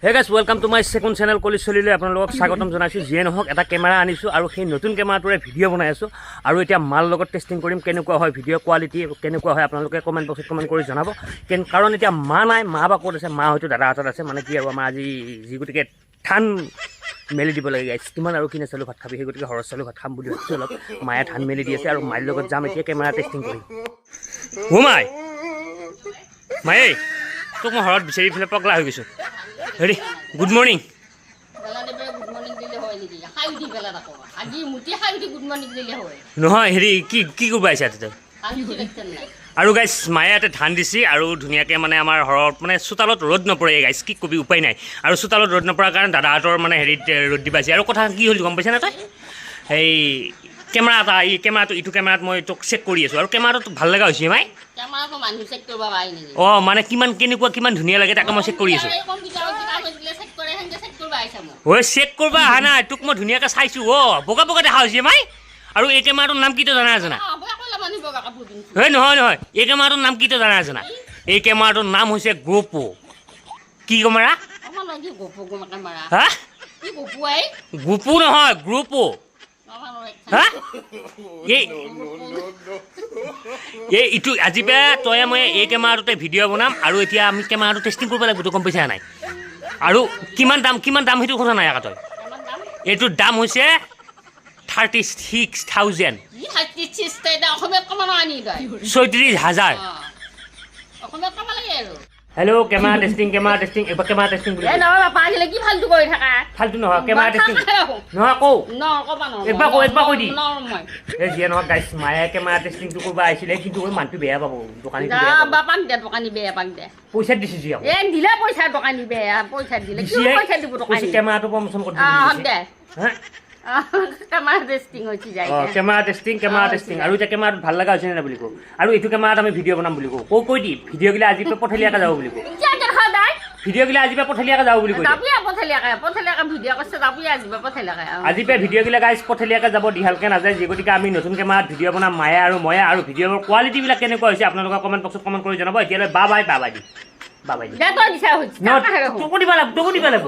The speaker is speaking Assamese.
Hey guys, welcome to my second channel College Solile আপোনালোকক স্বাগতম জনাইছো জিয়ে নহক এটা কেমেৰা আনিছো আৰু সেই নতুন কেমেৰাটোৰে ভিডিও বনাই আছো আৰু এতিয়া মাল লগত টেষ্টিং কৰিম কেনেকুৱা হয় ভিডিও কোৱালিটি কেনেকুৱা হয় আপোনালোকে কমেন্ট বক্সত কমেন্ট কৰি জনাব কাৰণ এতিয়া মা নাই মা বা ক'ত আছে মা হয়তো দাদা হাতত আছে মানে কি আৰু আমাৰ আজি যি গতিকে ধান মেলি দিব লাগে গাইছ কিমান আৰু কিনে চালু ভাত খাবি সেই গতিকে হৰৰ চালু ভাত খাম বুলি ভাবিছো অলপ মায়ে ধান মেলি দি আছে আৰু মাইৰ লগত যাম এতিয়া কেমেৰা টেষ্টিং কৰিম মাই মায়ে তোক মই হৰত বিচাৰি ফেলে পগলা হৈ গৈছো হেৰি গুড মৰ্নিং নহয় হেৰি কি কি কৰিব আহিছা তই আৰু গাইছ মায়ে ইয়াতে ধান দিছে আৰু ধুনীয়াকৈ মানে আমাৰ ঘৰত মানে চোতালত ৰ'দ নপৰে গাইছ কি কবি উপায় নাই আৰু চোতালত ৰ'দ নপৰাৰ কাৰণে দাদাহঁতৰ মানে হেৰিত ৰ'দ দি পাইছে আৰু কথা কি হ'ল গম পাইছা নে তই এই কেমেৰা এটা এই কেমেৰাটো ইটো কেমেৰাত মই তোক চেক কৰি আছোঁ আৰু কেমেৰাটো ভাল লগা হৈছে মাই অঁ মানে কিমান কেনেকুৱা কিমান ধুনীয়া লাগে তাকে মই চেক কৰি আছোঁ ঐ চেক কৰিব অহা নাই তোক মই ধুনীয়াকৈ চাইছোঁ অঁ বগা বগা দেখা হৈছে মাই আৰু এই কেমেৰাটোৰ নাম কি তই জানা জানা ঐ নহয় নহয় এই কেমেৰাটোৰ নাম কি তই জানা জানা এই কেমেৰাটোৰ নাম হৈছে গোপো কি কেমেৰা হা গোপো নহয় গ্ৰুপো হা এই ইটো আজি পে তই মই এই কেমেৰাটোতে ভিডিঅ' বনাম আৰু এতিয়া আমি কেমেৰাটো টেষ্টিং কৰিব লাগিব তোৰ গম পাইছা নাই আৰু কিমান দাম সেইটো কথা নাই আকৌ তই এইটোৰ দাম হৈছে 36,000 36,000 হেল্ল' কেমেৰা টেষ্টিং এইবাৰ কেমেৰা টেষ্টিং বুলি ফাল্টু নহয় কেমেৰা টেষ্টিং নহয় কওঁ একবাৰ কৈ দি এই যিয়ে নহয় গাইছ মায়ে কেমেৰা টেষ্টিংটো কৰিব আহিছিলে কিন্তু মানুহটো বেয়া পাব দোকানী পইচা দিছে যি কেমেৰাটো প্ৰমোচন কৰি কেমেৰা টেষ্টিং আৰু এতিয়া কেমেৰাটো ভাল লগা হৈছে নে বুলি কওঁ আৰু এইটো কেমেৰাত আমি ভিডিঅ' বনাম বুলি কওঁ কৈ দি ভিডিঅ' গিলা আজি পঠালিয়াকে যাব বুলি কওঁ ভিডিঅ' গিলা আজি পঠালিয়াকে যাব বুলি কৈ আজি পে ভিডিঅ' গিলা গাইছ পঠালিয়াকে যাব দিহালকে নাযায় যি গতিকে আমি নতুন কেমেৰাত ভিডিঅ' বনাম মায়ে আৰু ময়ে আৰু ভিডিঅ'ৰ কোৱালিটিবিলাক কেনেকুৱা হৈছে আপোনালোকৰ কমেণ্ট বক্সত কমেণ্ট কৰি জনাব এতিয়ালৈ বাবাই দি তোকো দিব লাগিব